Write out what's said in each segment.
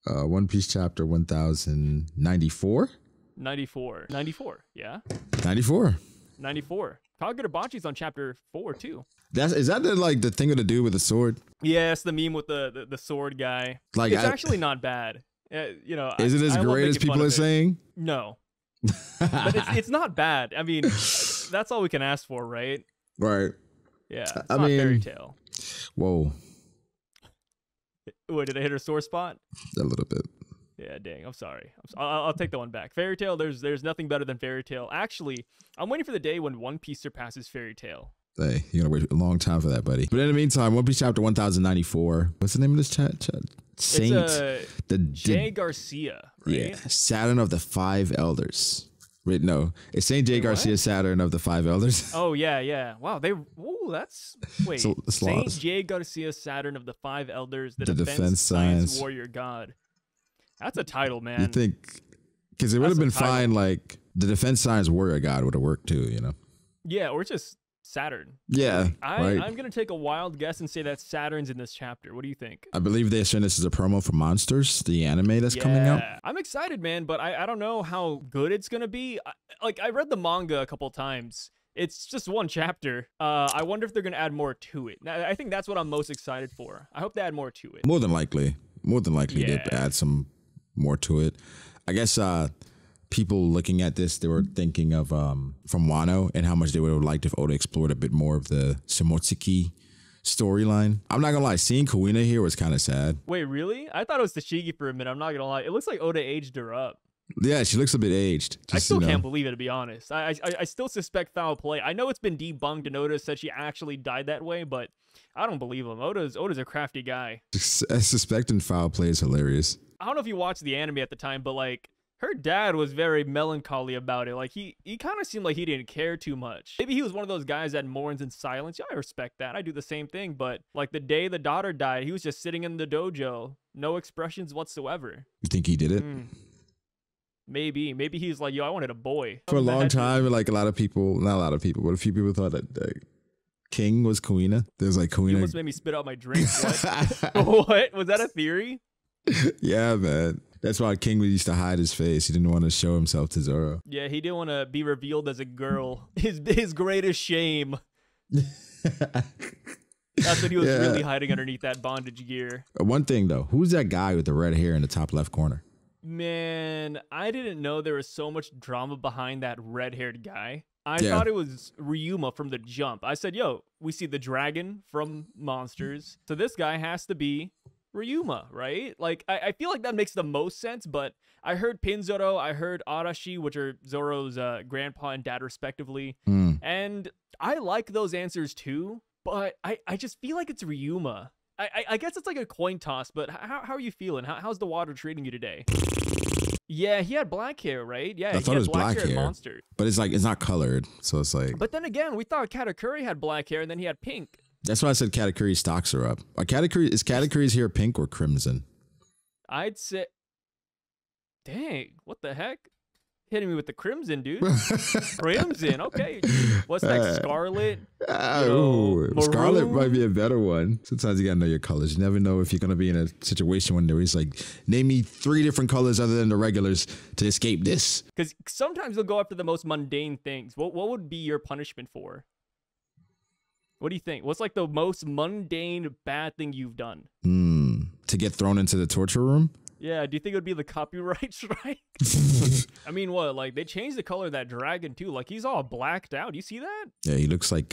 One Piece chapter 1094. 94. Yeah. 94. 94. Kagurabachi's on chapter 4 too. Is that the thing to do with the sword? Yes, the meme with the sword guy. Like, it's actually not bad. You know, is it as great as people are saying? No, but it's not bad. I mean, that's all we can ask for, right? Right. Yeah. It's not fairy tale. Whoa. Wait, did I hit a sore spot? A little bit. Yeah, dang. I'm sorry. I'll take that one back. Fairy tale. There's nothing better than fairy tale. Actually, I'm waiting for the day when One Piece surpasses fairy tale. Hey, you're gonna wait a long time for that, buddy. But in the meantime, One Piece chapter 1094. What's the name of this chat? Saint. Jay Garcia. Right? Yeah, Saturn of the Five Elders. Wait, no, it's Saint Jay Garcia, Saturn of the Five Elders. Oh yeah. Wow, wait. Saint Jay Garcia, Saturn of the Five Elders, the defense science warrior god. That's a title, man. You think? Because it would have been fine. Like the defense science warrior god would have worked too, you know? Yeah, or just Saturn. Yeah, I'm gonna take a wild guess and say that Saturn's in this chapter. What do you think? I believe they're saying this is a promo for Monsters, the anime that's coming out. I'm excited, man, but I don't know how good it's gonna be. I read the manga a couple times. It's just one chapter. I wonder if they're gonna add more to it. I think that's what I'm most excited for. I hope they add more to it. More than likely, they add some more to it. I guess people looking at this, they were thinking of from Wano and how much they would have liked if Oda explored a bit more of the Shimotsuki storyline. I'm not gonna lie, seeing Kuina here was kind of sad. Wait, really? I thought it was Tashigi for a minute. I'm not gonna lie. It looks like Oda aged her up. Yeah, she looks a bit aged. I still can't believe it, to be honest. I still suspect foul play. I know it's been debunked and Oda said she actually died that way, but I don't believe him. Oda's a crafty guy. Suspecting foul play is hilarious. I don't know if you watched the anime at the time, but like her dad was very melancholy about it. Like he kind of seemed like he didn't care too much. Maybe he was one of those guys that mourns in silence. Yeah, I respect that. I do the same thing. But like the day the daughter died, he was just sitting in the dojo, no expressions whatsoever. You think he did it? Maybe he's like, yo, I wanted a boy. For a long time, like not a lot of people, but a few people thought that King was Kuina. There's like Kuina. You almost made me spit out my drink. What? What? Was that a theory? Yeah, man. That's why King used to hide his face. He didn't want to show himself to Zoro. Yeah, he didn't want to be revealed as a girl. His greatest shame. That's what he was really hiding underneath that bondage gear. One thing though, who's that guy with the red hair in the top left corner? Man, I didn't know there was so much drama behind that red-haired guy. I thought it was Ryuma from the jump. I said, yo, we see the dragon from Monsters. So this guy has to be Ryuma, right? Like, I feel like that makes the most sense, but I heard Pinzoro, I heard Arashi, which are Zoro's grandpa and dad respectively. And I like those answers too, but I just feel like it's Ryuma. I guess it's like a coin toss, but how are you feeling? How's the water treating you today? Yeah, he had black hair, right? Yeah, I thought it was black hair. Monster. But it's like, it's not colored, so it's like. But then again, we thought Katakuri had black hair, and then he had pink. That's why I said Katakuri's stocks are up. Is Katakuri's hair pink or crimson? I'd say. Dang, what the heck? Hitting me with the crimson, dude. Crimson, okay. What's that, scarlet? Scarlet might be a better one. Sometimes you gotta know your colors. You never know if you're gonna be in a situation when there is like, name me 3 different colors other than the regulars to escape this. Because sometimes they'll go after the most mundane things. What would be your punishment for? What do you think? What's like the most mundane bad thing you've done? To get thrown into the torture room? Yeah, do you think it would be the copyright strike? I mean, what? Like, they changed the color of that dragon, too. Like, he's all blacked out. You see that? Yeah, he looks like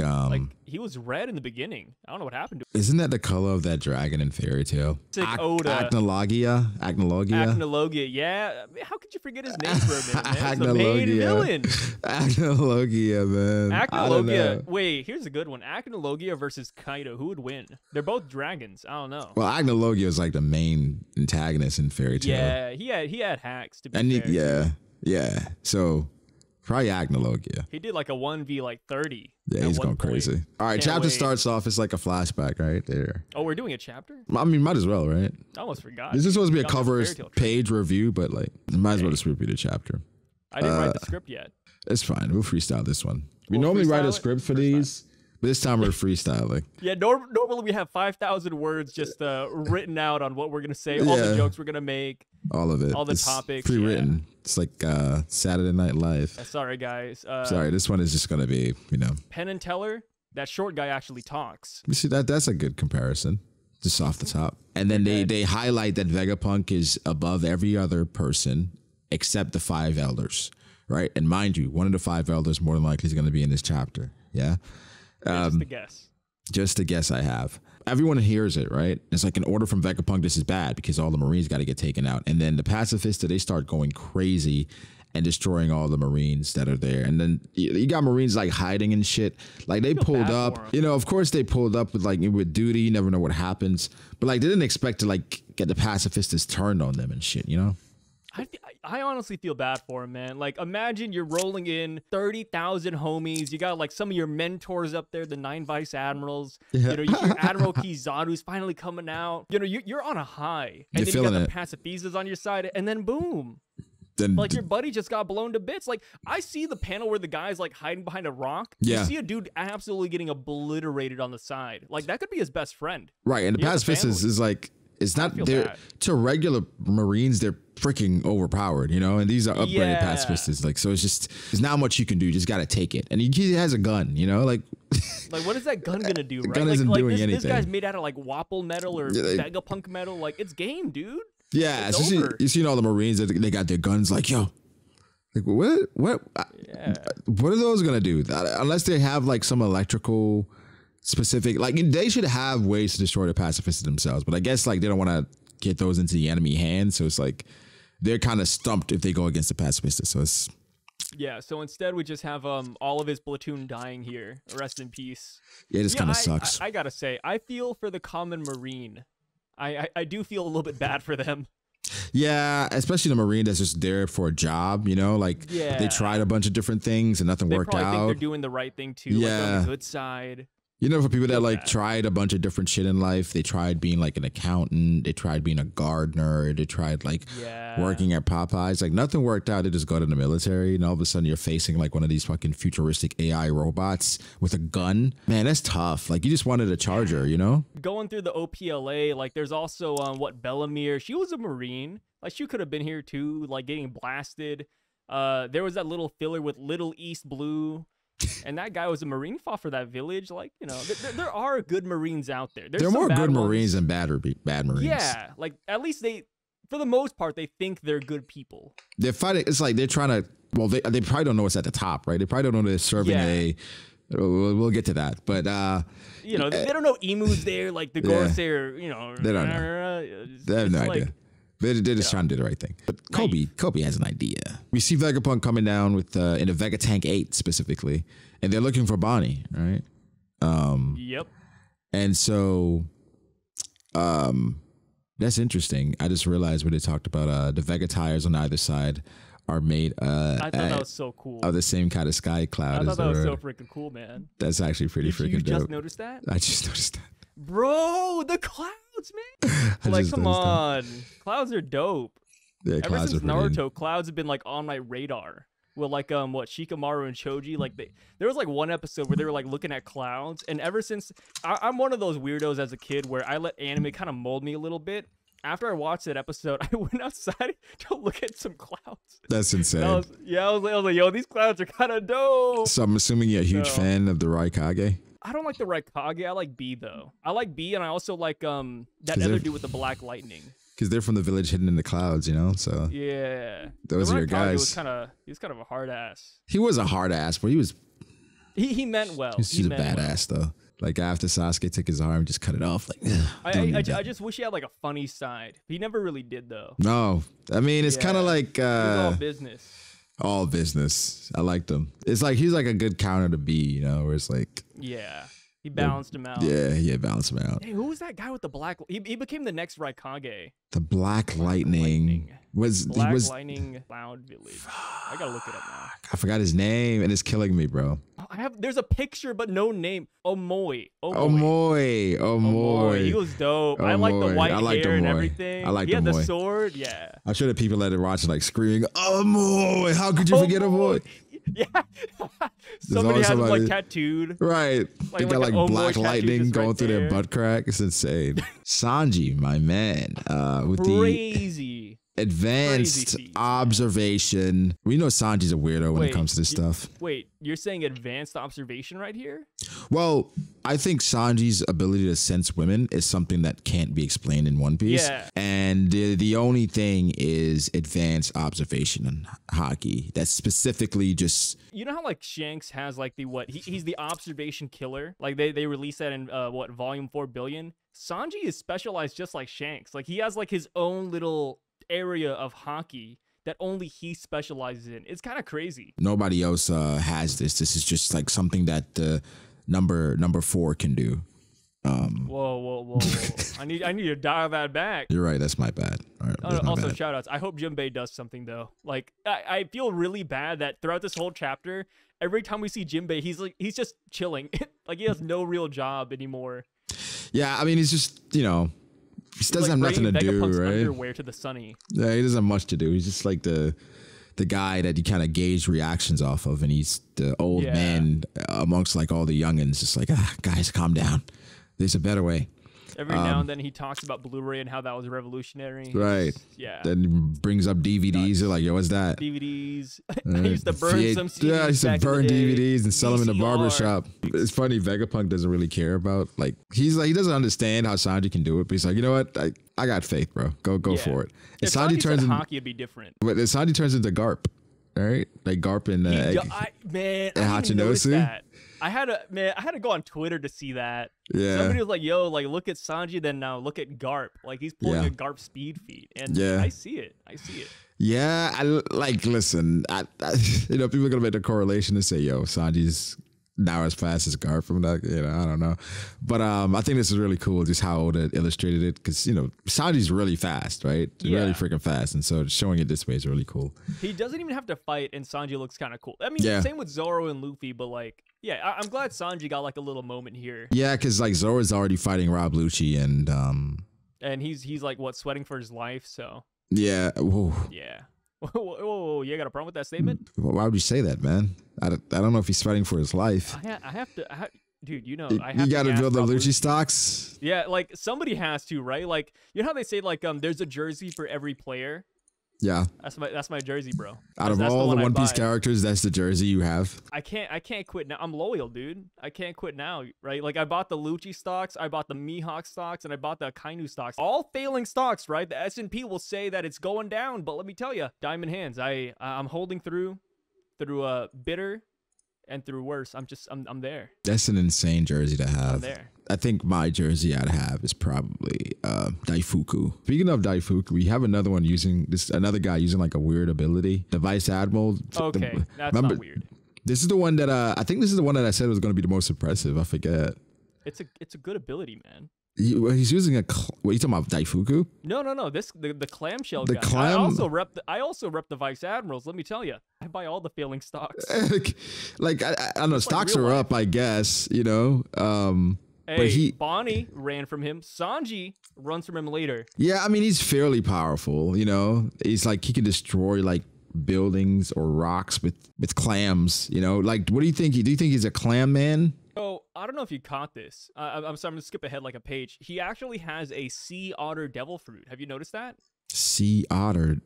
he was red in the beginning. I don't know what happened to him. Isn't that the color of that dragon in Fairy Tail? Oda. Acnologia? Yeah. How could you forget his name for a minute, man? It's the main villain. Acnologia, man. Acnologia. Wait, here's a good one. Acnologia versus Kaido. Who would win? They're both dragons. I don't know. Well, Acnologia is like the main antagonist in Fairy Tail. Yeah, he had hacks to be fair. Yeah. So probably Acnologia. He did like a 1v like 30. Yeah, he's going crazy. All right, chapter starts off. It's like a flashback right there. Oh, we're doing a chapter? I mean, might as well, right? I almost forgot. This is supposed to be a cover page review, but like, might as well just repeat the chapter. I didn't write the script yet. It's fine. We'll freestyle this one. We normally write a script for these, But this time we're freestyling. Yeah, normally we have 5,000 words just written out on what we're going to say, all the jokes we're going to make. All of it. All the it's topics. Pre-written. Yeah. It's like Saturday Night Live. Sorry, guys. Sorry, this one is just going to be, Penn and Teller, that short guy actually talks. You see, that's a good comparison. Just off the top. And then they highlight that Vegapunk is above every other person except the 5 elders, right? And mind you, one of the 5 elders more than likely is going to be in this chapter. Yeah? Just a guess. Just a guess I have. Everyone hears it, right? It's like an order from Vegapunk, this is bad because all the Marines got to get taken out. And then the Pacifista, they start going crazy and destroying all the Marines that are there. And then you got Marines like hiding and shit. Like they pulled up, of course they pulled up with duty. You never know what happens. But like they didn't expect to like get the pacifistas turned on them and shit, I honestly feel bad for him, man. Like, imagine you're rolling in 30,000 homies. You got like some of your mentors up there, the 9 vice admirals. Yeah. Your Admiral Kizaru's finally coming out. You're on a high, and then you got the pacifistas on your side, and then boom. Then like your buddy just got blown to bits. Like I see the panel where the guy's like hiding behind a rock. Yeah. You see a dude absolutely getting obliterated on the side. Like that could be his best friend. Right. And the pacifist is like, it's not there to regular Marines. They're freaking overpowered, and these are upgraded pacifistas. Like, so there's not much you can do. You just got to take it. And he has a gun, like what is that gun going to do? The right? gun isn't doing anything. This guy's made out of like Wapple metal or Vegapunk metal. Like it's game, dude. Yeah, so you see all the Marines that they got their guns like, yo, like what are those gonna do? Unless they have like some electrical specific, like they should have ways to destroy the pacifists themselves. But I guess like they don't want to get those into the enemy hands, so it's like they're kind of stumped if they go against the pacifists. So it's so instead we just have all of his platoon dying here. Rest in peace. Yeah, this kind of sucks. I gotta say, I feel for the common Marine. I do feel a little bit bad for them. Yeah, especially the Marine that's just there for a job, like they tried a bunch of different things and nothing worked out. They probably think they're doing the right thing too, like on the good side. For people that like tried a bunch of different shit in life, they tried being like an accountant, they tried being a gardener, they tried like working at Popeyes, like nothing worked out. They just go to the military and all of a sudden you're facing like one of these fucking futuristic AI robots with a gun. Man, that's tough. Like you just wanted a charger, Going through the OPLA, like there's also Bellamere. She was a Marine. Like she could have been here too, like getting blasted. There was that little filler with Little East Blue. And that guy was a Marine, fought for that village. Like, there are good Marines out there. There are more good Marines than bad Marines. Yeah, like at least for the most part, they think they're good people. They're fighting. It's like they're trying to. Well, they probably don't know what's at the top, right? They probably don't know they're serving a. We'll get to that, but they don't know Emu's there, like the Corsair. They don't know. They have no idea. They're just trying to do the right thing. But Kobe has an idea. We see Vegapunk coming down with in a Vegatank 8 specifically, and they're looking for Bonnie, right? Yep. And so that's interesting. I just realized when they talked about the Vega tires on either side are made I thought that was so cool. Of the same kind of sky cloud. I thought that was so freaking cool, man. That's actually pretty freaking dope. You just noticed that? I just noticed that. Bro, the clouds, man. Like, come on. Clouds are dope. Yeah, Ever since Naruto, clouds have been like on my radar. Well, like Shikamaru and Choji, like there was like one episode where they were like looking at clouds, and ever since I'm one of those weirdos as a kid where I let anime kind of mold me a little bit. After I watched that episode, I went outside to look at some clouds. That's insane. I was like, yo, these clouds are kind of dope. So I'm assuming you're a huge fan of the Raikage? I don't like the Raikage. I like B, though. I like B, and I also like that other dude with the black lightning. Because they're from the village hidden in the clouds, so. Yeah. Those are your guys. He was kind of a hard ass. He was a hard ass, but he was. He meant well. He's a badass, though. Like after Sasuke took his arm, just cut it off. Like, I just wish he had like a funny side. He never really did, though. No, I mean it's kind of like all business. All business. I liked him. It's like he's like a good counter to B, where it's like. Yeah, he balanced him out. Yeah, balanced him out. Hey, who was that guy with the black? He became the next Raikage. The Black Lightning. Lightning Cloud Village. I gotta look it up now. I forgot his name, and it's killing me, bro. There's a picture, but no name. Omoi. He was dope. I like the white hair and everything. I like He had the sword. Yeah. I'm sure the people that are watching like screaming, Omoi! How could you forget Omoi? Yeah. There's Somebody always has him like somebody- tattooed. Right. They got an like Omoy black tattoo lightning just going right through their there. butt crack. It's insane. Sanji, my man, with the Crazy. advanced feats, man. observation. We know Sanji's a weirdo when it comes to this stuff. Wait, you're saying advanced observation right here? Well, I think Sanji's ability to sense women is something that can't be explained in One Piece. Yeah. And the only thing is advanced observation in hockey. That's specifically just... You know how like Shanks has like the what? He's the observation killer. Like they released that in what, volume 4 billion? Sanji is specialized just like Shanks. Like he has like his own little area of hockey that only he specializes in. It's kind of crazy. Nobody else has this. This is just like something that number 4 can do. Whoa. I need to dial that back. You're right. That's my bad. All right, that's my Also, bad. shout outs. I hope Jinbei does something though. Like I feel really bad that throughout this whole chapter, every time we see Jinbei, he's just chilling. Like he has no real job anymore. Yeah, I mean, he's just, he doesn't Like have nothing to bringing do, Vegapunk's right? underwear to the Sunny. Yeah, he doesn't have much to do. He's just like the guy that you kind of gauge reactions off of, and he's the old man amongst like all the youngins, just like, guys, calm down. There's a better way. Every now and then he talks about Blu-ray and how that was revolutionary. Right. Yeah. Then he brings up DVDs. They're like, yo, what's that? DVDs. I used to burn some CDs. Yeah, I used to back in burn the day. DVDs and sell them in the barber VCR. shop. It's funny, Vegapunk doesn't really care about, like, he doesn't understand how Sanji can do it, but he's like, you know what? I got faith, bro. Go Yeah. for it. And If Sanji Sanji turns said into hockey, it'd be different. Sanji turns into Garp. All right? Like Garp and Man, and I didn't even notice Hachinosu? that. I had to go on Twitter to see that. Yeah. Somebody was like, "Yo, like look at Sanji, then now look at Garp. Like he's pulling Yeah. a Garp speed feed." And Yeah. I see it. Yeah, listen, people are gonna make the correlation and say, yo, Sanji's now as fast as Garp from that, I don't know. But I think this is really cool, just how Oda illustrated it, because, Sanji's really fast, right? Yeah. Really freaking fast. And so showing it this way is really cool. He doesn't even have to fight, and Sanji looks kind of cool. I mean, Yeah. same with Zoro and Luffy, but like, yeah, I'm glad Sanji got like a little moment here. Yeah, because like Zoro's already fighting Rob Lucci And he's like what, sweating for his life. So yeah. Whoa. yeah. Whoa, you got a problem with that statement? Why would you say that, man? I don't know if he's fighting for his life. I have to, dude. You know, I You have got to gas build the Rob Lucci stocks. Yeah, like somebody has to, right? Like you know how they say like there's a jersey for every player. Yeah. That's my jersey, bro. Out of That's all the one I One Piece buy. characters, that's the jersey you have. I can't quit now. I'm loyal, dude. I can't quit now, right? Like I bought the Lucci stocks, I bought the Mihawk stocks, and I bought the Kainu stocks. All failing stocks, right? The S&P will say that it's going down, but let me tell you, diamond hands. I'm holding through bitter and through worse. I'm there. That's an insane jersey to I'm have. there. I think my jersey I'd have is probably Daifuku. Speaking of Daifuku, we have another one another guy using like a weird ability. The Vice Admiral. Okay, that's not weird. This is the one that I think this is the one that I said was going to be the most impressive. I forget. It's a good ability, man. He's using what are you talking about, Daifuku? No. The clamshell The guy. clam- I also rep the Vice Admirals. Let me tell you, I buy all the failing stocks. Like I don't know, stocks real are life. up, I guess. Hey, But Bonnie ran from him. Sanji runs from him later. yeah, I mean he's fairly powerful. He's like he can destroy like buildings or rocks with clams. Like what do you think? Do you think he's a clam man? So I don't know if you caught this. I'm sorry, I'm gonna skip ahead like a page. He actually has a sea otter devil fruit. Have you noticed that? Sea otter.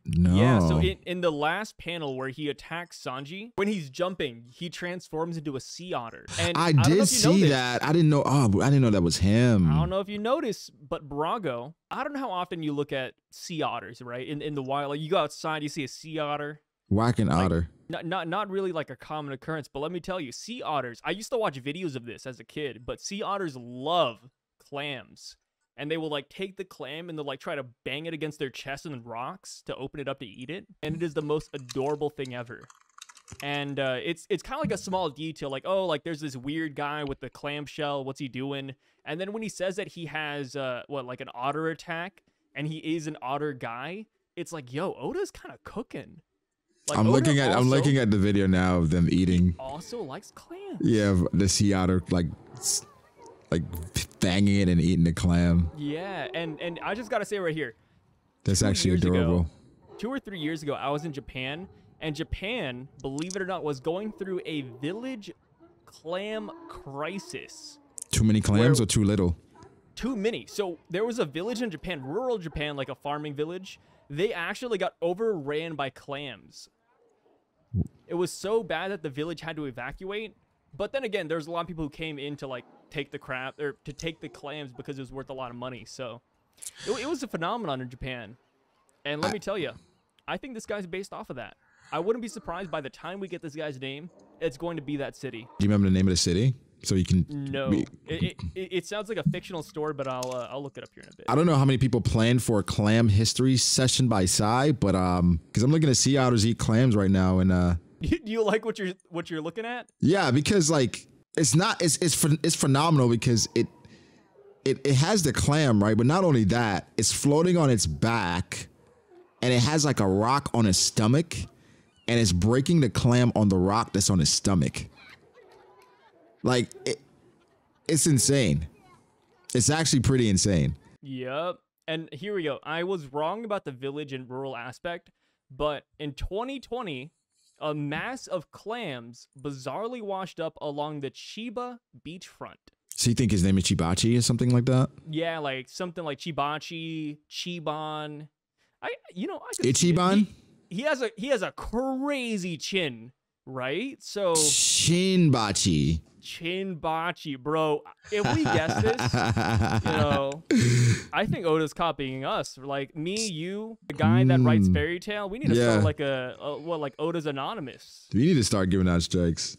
No. Yeah. So in the last panel where he attacks Sanji, when he's jumping, he transforms into a sea otter. And I don't know did if you know see this. that. I didn't know. Oh, I didn't know that was him. I don't know if you notice, but Brago, I don't know how often you look at sea otters, right? In the wild, like you go outside, you see a sea otter. Whacking otter. Not really like a common occurrence, but let me tell you, sea otters. I used to watch videos of this as a kid, but sea otters love clams, and they will like take the clam and they'll like try to bang it against their chest and rocks to open it up to eat it, and it is the most adorable thing ever. And it's kind of like a small detail, like like there's this weird guy with the clamshell. What's he doing? And then when he says that he has like an otter attack, and he is an otter guy, it's like, yo, Oda's kind of cooking. Like, I'm Oda looking at the video now of them eating. Also likes clams. Yeah, the sea otter like banging it and eating the clam. Yeah, and I just gotta say right here, That's 2 actually years ago- adorable. 2 or 3 years ago, I was in Japan, And Japan, believe it or not, was going through a village clam crisis. Too many clams or too little? Too many. So there was a village in Japan, rural Japan, like a farming village. They actually got overran by clams. It was so bad that the village had to evacuate. But then again, there's a lot of people who came in to like take the crab or to take the clams because it was worth a lot of money. So it was a phenomenon in Japan. And let me tell you, I think this guy's based off of that. I wouldn't be surprised by the time we get this guy's name, it's going to be that city. Do you remember the name of the city? So you can. No, it sounds like a fictional story, but I'll look it up here in a bit. I don't know how many people plan for a clam history session by Sai, but because I'm looking at sea otters eat clams right now, and Do you like what you're looking at? yeah, because like it's phenomenal because it has the clam, right, but not only that, it's floating on its back, and it has like a rock on its stomach, and it's breaking the clam on the rock that's on its stomach. Like, it's insane. It's actually pretty insane. Yep. And here we go. I was wrong about the village and rural aspect, but in 2020, a mass of clams bizarrely washed up along the Chiba beachfront. So you think his name is Chibachi or something like that? Yeah, like something like Chibachi, Chiban. Ichiban? He has a crazy chin, right? So Shinbachi. Chinbachi, bro. If we guess this, I think Oda's copying us. Like me, you, the guy that writes fairy tale. We need to start like like Oda's Anonymous. We need to start giving out strikes.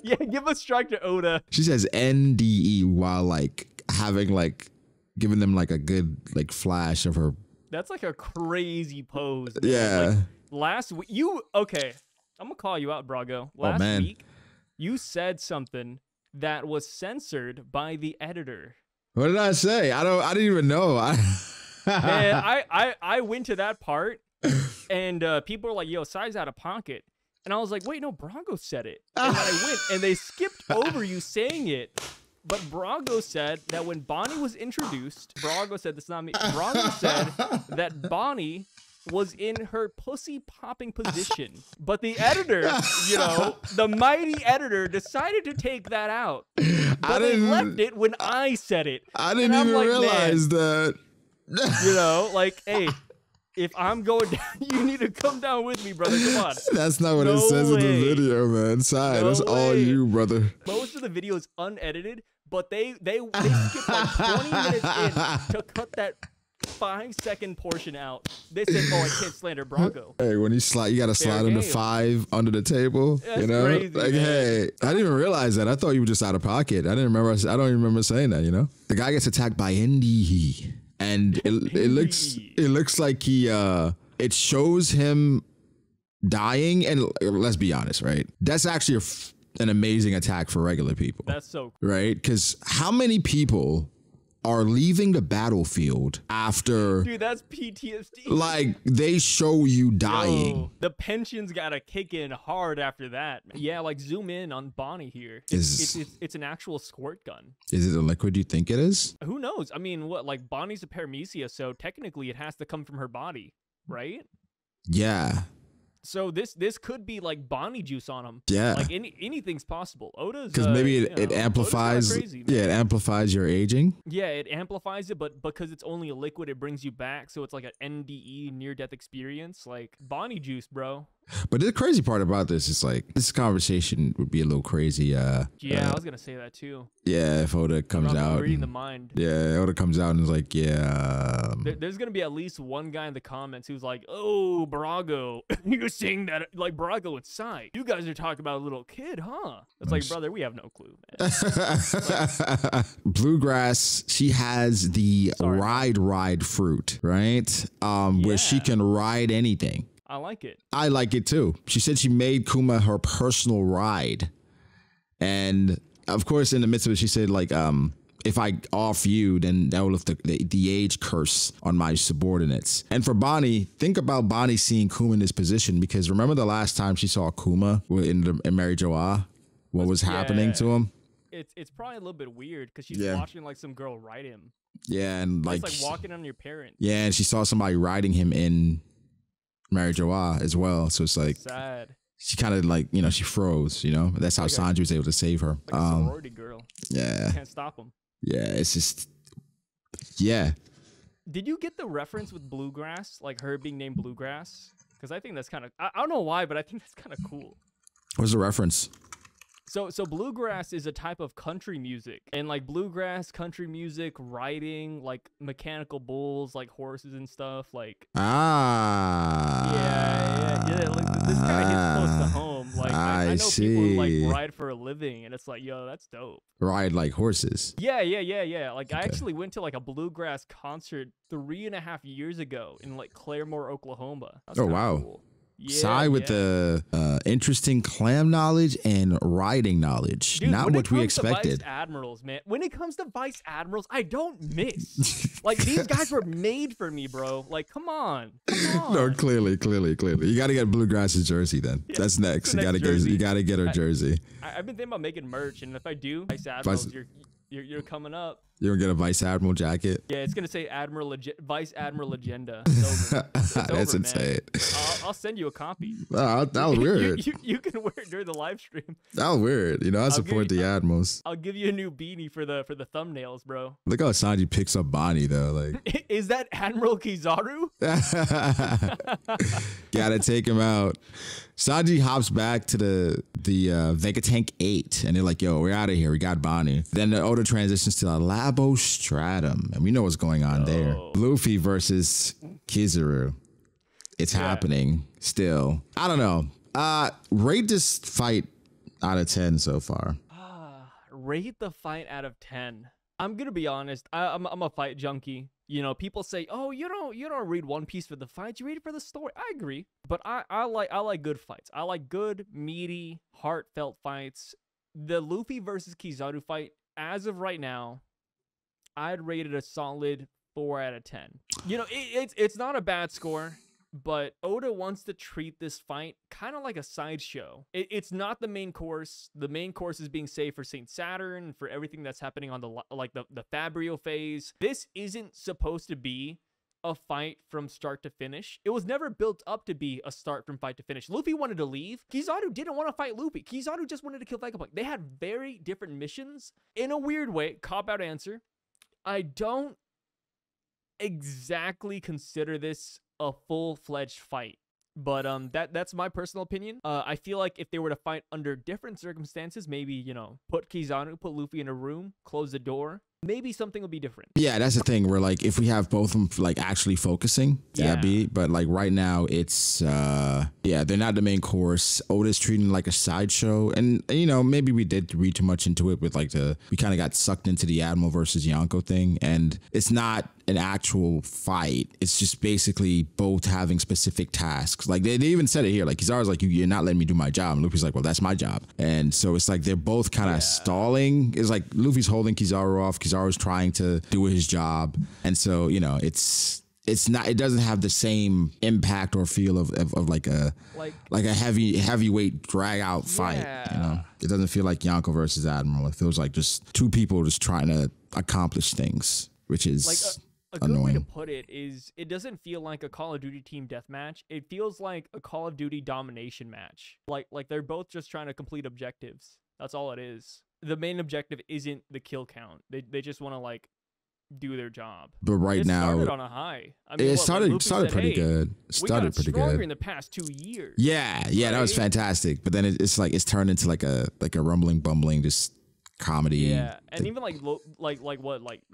Yeah, give a strike to Oda. She says NDE while like having like giving them like a good like flash of her. That's like a crazy pose. Man. Yeah. Like, last week, okay. I'm gonna call you out, Brago. Last week, you said something that was censored by the editor. What did I say? I didn't even know. And I went to that part, and people were like, "Yo, Sai's out of pocket," and I was like, "Wait, no, Brago said it." And then I went, and they skipped over you saying it. But Brago said that when Bonnie was introduced, Brago said, "That's not me." Brago said that Bonnie was in her pussy popping position. But the editor, the mighty editor decided to take that out. But they left it when I said it. I didn't even realize that. Hey, if I'm going down, you need to come down with me, brother. Come on. That's not what it says in the video, man. Sai, that's all you, brother. Most of the video is unedited, but they skipped like 20 minutes in to cut that 5-second portion out. They said, "Oh, I can't slander Brago." Hey, when you slide, you gotta slide him to 5 under the table. That's crazy, like, man. Hey, I didn't even realize that. I thought you were just out of pocket. I don't even remember saying that. The guy gets attacked by NDE, and it looks like he it shows him dying. And let's be honest, right? That's actually an amazing attack for regular people. That's so cool. Right? Because how many people are leaving the battlefield after... Dude, that's PTSD. Like, they show you dying. Yo, the pensions gotta kick in hard after that. Yeah, like, zoom in on Bonnie here. It's an actual squirt gun. Is it a liquid you think it is? Who knows? I mean, like, Bonnie's a paramecia, so technically it has to come from her body, right? Yeah. So this could be like Bonnie juice on him. Yeah, like anything's possible. Oda's because maybe it amplifies. Crazy, it amplifies your aging. Yeah, it amplifies it, but because it's only a liquid, it brings you back. So it's like an NDE, near death experience, like Bonnie juice, bro. But the crazy part about this is like this conversation would be a little crazy. Yeah, I was gonna say that too. Yeah, if Oda comes out, reading the mind. Yeah, Oda comes out and is like, yeah. There's gonna be at least one guy in the comments who's like, "Oh, Brago, you're saying that like Brago and Sai. You guys are talking about a little kid, huh?" It's like, brother, we have no clue, man. Like, Bluegrass, she has the ride fruit, right? Where she can ride anything. I like it. I like it too. She said she made Kuma her personal ride. And of course, in the midst of it, she said, like, if I off you, then that will lift the age curse on my subordinates. And for Bonnie, think about Bonnie seeing Kuma in this position, because remember the last time she saw Kuma in Mary Joa? What was happening to him? It's probably a little bit weird because she's watching like some girl ride him. Yeah, and like it's like walking on your parents. Yeah, and she saw somebody riding him in Mary Joa as well. So it's like Sad. she kind of like, you know, she froze, you know. That's how Like Sanji was able to save her. Like a sorority girl. Yeah. Can't stop them. Yeah, it's just, yeah. Did you get the reference with Bluegrass? Like her being named Bluegrass? Because I think that's kind of, I don't know why, but I think that's kind of cool. What's the reference? So bluegrass is a type of country music, and like bluegrass country music, riding like mechanical bulls, like horses and stuff. Like yeah. Like, this kind of hits close to home. Like I know people who like ride for a living, and it's like, yo, that's dope. Ride like horses. Yeah. Like I actually went to like a bluegrass concert 3.5 years ago in like Claremore, Oklahoma. Oh wow. Cool. Yeah, Sai with the interesting clam knowledge and riding knowledge. Dude, not what we expected. Vice admirals, man. When it comes to vice admirals, I don't miss. Like these guys were made for me, bro. Like, come on. No, clearly. You got to get Bluegrass's jersey then. Yeah, that's next. You got to get her jersey. I've been thinking about making merch, and if I do, vice admirals, you're coming up. You're gonna get a Vice Admiral jacket? Yeah, it's gonna say Vice Admiral Agenda. That's insane. I'll send you a copy. Oh, that was weird. You can wear it during the live stream. That was weird. You know, I support the Admirals. I'll give you a new beanie for the thumbnails, bro. Look how Sanji picks up Bonnie though. Like, is that Admiral Kizaru? Gotta take him out. Sanji hops back to the Vegetatank 8, and they're like, yo, we're out of here. We got Bonnie. Then the Oda transitions to the Labo Stratum, and we know what's going on there. Luffy versus Kizaru. It's happening still. I don't know. Rate this fight out of 10 so far. Rate the fight out of 10. I'm gonna be honest. I'm a fight junkie. You know, people say, "Oh, you don't read One Piece for the fights. You read it for the story." I agree, but I like good fights. I like good, meaty, heartfelt fights. The Luffy versus Kizaru fight, as of right now, I'd rate it a solid 4 out of 10. You know, it's not a bad score. But Oda wants to treat this fight kind of like a sideshow. It's not the main course. The main course is being saved for Saint Saturn, for everything that's happening on the Fabrio phase. This isn't supposed to be a fight from start to finish. It was never built up to be a start from fight to finish. Luffy wanted to leave. Kizaru didn't want to fight Luffy. Kizaru just wanted to kill Vegapunk. They had very different missions. In a weird way, cop-out answer, I don't exactly consider this a full-fledged fight, but that's my personal opinion. I feel like if they were to fight under different circumstances, maybe, you know, put Luffy in a room, close the door, maybe something will be different. Yeah, that's the thing. Where like if we have both of them like actually focusing, but like right now it's they're not the main course. Oda's treating it like a sideshow, and you know, maybe we did read too much into it with like we kind of got sucked into the Admiral versus Yonko thing, and it's not an actual fight. It's just basically both having specific tasks. Like they even said it here. Like Kizaru's like, you're not letting me do my job. And Luffy's like, well, that's my job. And so it's like they're both kind of stalling. It's like Luffy's holding Kizaru off. Kizaru's trying to do his job. And so, you know, it doesn't have the same impact or feel of like a heavyweight drag out fight. You know, it doesn't feel like Yonko versus Admiral. It feels like just two people just trying to accomplish things, which is like a good way to put it is it doesn't feel like a Call of Duty team deathmatch. It feels like a Call of Duty domination match. Like they're both just trying to complete objectives. That's all it is. The main objective isn't the kill count. They just want to like do their job. But right now, it started on a high. I mean, it started pretty good. Started pretty good in the past 2 years. Yeah, right? That was fantastic. But then it's turned into like a rumbling, bumbling, just comedy. Yeah, and even like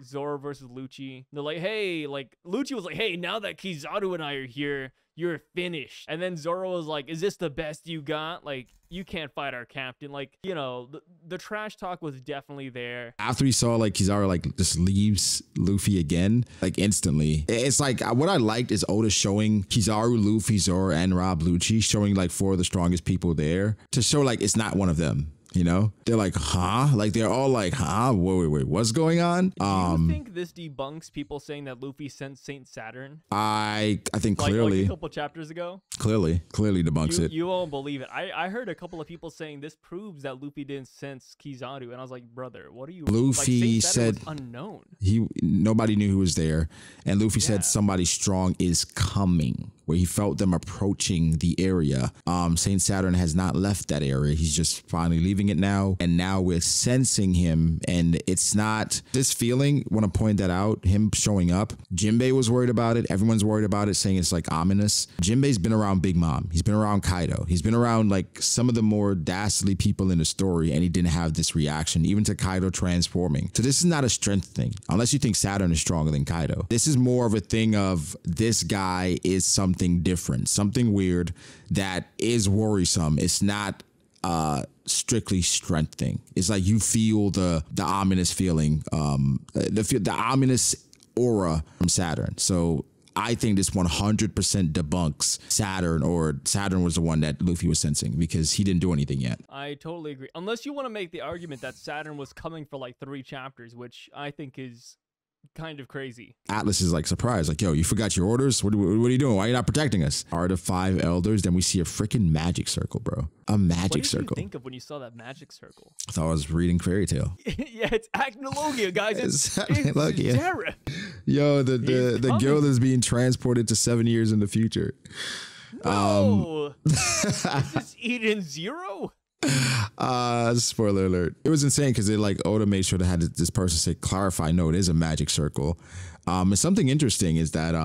Zoro versus Lucci. They're like, hey, like Lucci was like, hey, now that Kizaru and I are here, you're finished. And then Zoro was like, is this the best you got? Like, you can't fight our captain. Like, you know, the trash talk was definitely there. After we saw like Kizaru like just leaves Luffy again, like instantly. It's like what I liked is Oda showing Kizaru, Luffy, Zoro, and Rob Lucci, showing like 4 of the strongest people there to show like it's not one of them. You know, they're like, huh? Like they're all like, huh? Wait, what's going on? Do you think this debunks people saying that Luffy sent Saint Saturn? I think clearly, like a couple chapters ago. Clearly debunks it. You won't believe it. I heard a couple of people saying this proves that Luffy didn't sense Kizaru, and I was like, brother, what are you? Luffy said unknown. Nobody knew who was there, and Luffy said somebody strong is coming. where he felt them approaching the area. Saint Saturn has not left that area. He's just finally leaving it now. And now we're sensing him. And it's not this feeling. Want to point that out. Him showing up. Jinbei was worried about it. Everyone's worried about it, saying it's like ominous. Jinbei's been around Big Mom. He's been around Kaido. He's been around like some of the more dastardly people in the story. And he didn't have this reaction, even to Kaido transforming. So this is not a strength thing, unless you think Saturn is stronger than Kaido. This is more of a thing of this guy is something different, something weird that is worrisome. It's not strictly strength thing. It's like you feel the ominous feeling, the ominous aura from Saturn. So I think this 100% debunks Saturn, or Saturn was the one that Luffy was sensing, because he didn't do anything yet. I totally agree. Unless you want to make the argument that Saturn was coming for like 3 chapters, which I think is kind of crazy. Atlas is like surprised, like, yo, you forgot your orders? What are you doing? Why are you not protecting us? Are the 5 elders? Then we see a freaking magic circle, bro. A magic circle. What did you think of when you saw that magic circle? I thought I was reading Fairy Tale. Yeah, it's Acnologia, guys. It's Acnologia. Yo, the guild is being transported to 7 years in the future. Bro, is this Eden Zero? Spoiler alert. It was insane because they like Oda made sure to have this person say clarify, no, it is a magic circle. And something interesting is that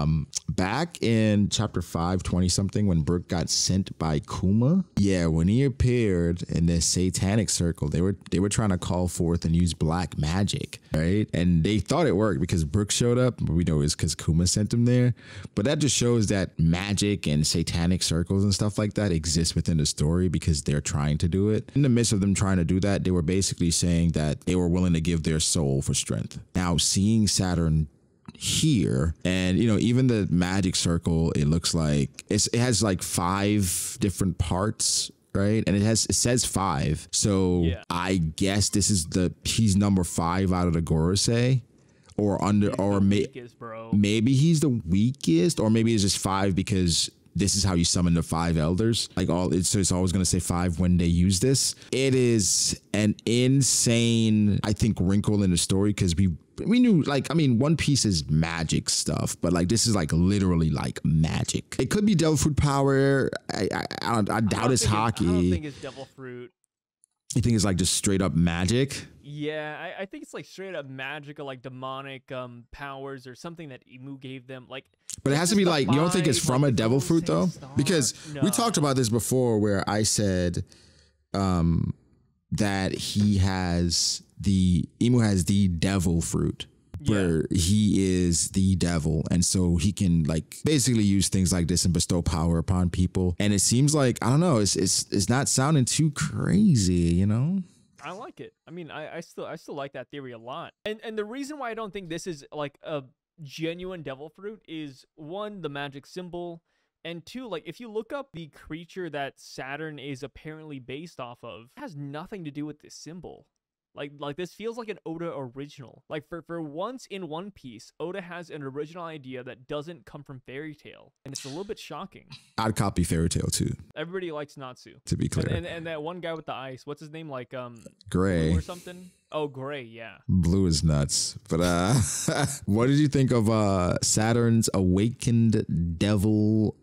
back in chapter 520 something, when Brook got sent by Kuma, yeah, when he appeared in this satanic circle, they were trying to call forth and use black magic, right? And they thought it worked because Brook showed up, but we know it's because Kuma sent him there. But that just shows that magic and satanic circles and stuff like that exist within the story because they're trying to do it. In the midst of them trying to do that, they were basically saying that they were willing to give their soul for strength. Now, seeing Saturn here, and you know, even the magic circle, it looks like it has like 5 different parts, right? And it says 5, so yeah. I guess this is he's number 5 out of the Gorosei, or under, or maybe he's the weakest, or maybe it's just 5 because this is how you summon the 5 elders. Like so it's always going to say 5 when they use this. It is an insane, I think, wrinkle in the story, because we knew, like, I mean, One Piece is magic stuff, but like this is like literally like magic. It could be devil fruit power. I doubt it's hockey. I don't think it's devil fruit. You think it's like just straight up magic? Yeah, I think it's like straight up magic, or like demonic powers or something that Imu gave them. Like, but it has to be like, you don't think it's from a devil fruit though? Because we talked about this before, where I said that Imu has the devil fruit, where he is the devil, and so he can like basically use things like this and bestow power upon people. And it seems like, I don't know, it's not sounding too crazy, you know? I like it. I mean, I still like that theory a lot. And the reason why I don't think this is like a genuine devil fruit is, 1, the magic symbol, and 2, like, if you look up the creature that Saturn is apparently based off of, it has nothing to do with this symbol. Like this feels like an Oda original. Like for once in One Piece, Oda has an original idea that doesn't come from Fairy Tale, and it's a little bit shocking. I'd copy Fairy Tale too. Everybody likes Natsu, to be clear. And that one guy with the ice, what's his name? Like Gray Blue or something. Oh, Gray, yeah. Blue is nuts. But what did you think of Saturn's awakened devil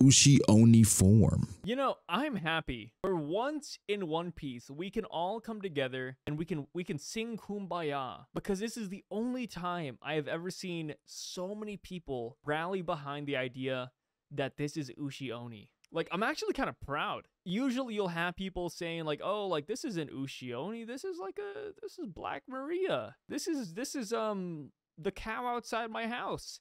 Ushi Oni form? You know, I'm happy. For once in One Piece, we can all come together and we can sing Kumbaya, because this is the only time I have ever seen so many people rally behind the idea that this is Ushi Oni. Like, I'm actually kind of proud. Usually you'll have people saying like, oh, like, this isn't Ushi Oni, this is Black Maria. This is the cow outside my house.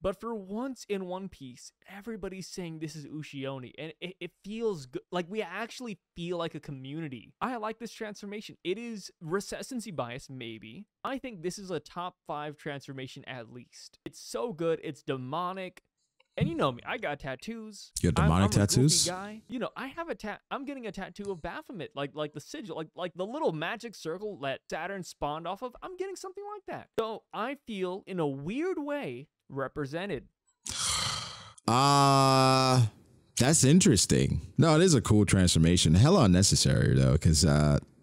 But for once in One Piece, everybody's saying this is Ushi Oni, and it feels good. Like, we actually feel like a community. I like this transformation. It is recency bias, maybe. I think this is a top 5 transformation at least. It's so good. It's demonic. And you know me, I got tattoos. You have demonic tattoos? I'm a goofy guy. You know, I have I'm getting a tattoo of Baphomet, like the sigil, like the little magic circle that Saturn spawned off of. I'm getting something like that. So I feel, in a weird way, represented. That's interesting. No, it is a cool transformation. Hella unnecessary though, because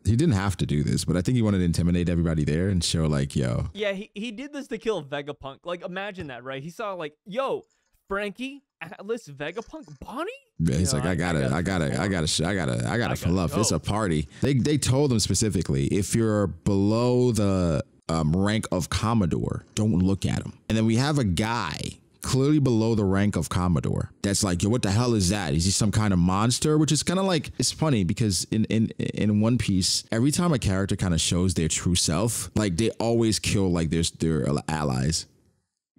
he didn't have to do this, but I think he wanted to intimidate everybody there and show like, yo. Yeah, he did this to kill Vegapunk. Like, imagine that, right? He saw like, yo, Frankie, Atlas, Vegapunk, Bonnie. He's like, I gotta fluff. It's a party. They told him specifically, if you're below the rank of Commodore, don't look at him. And then we have a guy clearly below the rank of Commodore that's like, yo, what the hell is that? Is he some kind of monster? Which is kind of like, it's funny because in One Piece, every time a character kind of shows their true self, like they always kill like their allies.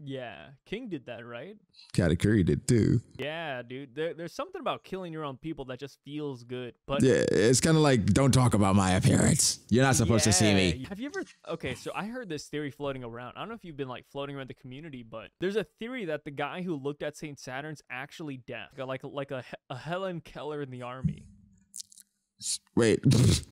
Yeah, King did that, right? Katakuri did too. Yeah, dude. There's something about killing your own people that just feels good. But yeah, it's kind of like, don't talk about my appearance. You're not supposed to see me. Have you ever? Okay, so I heard this theory floating around. I don't know if you've been like floating around the community, but there's a theory that the guy who looked at Saint Saturn's actually deaf, like a Helen Keller in the army. Wait,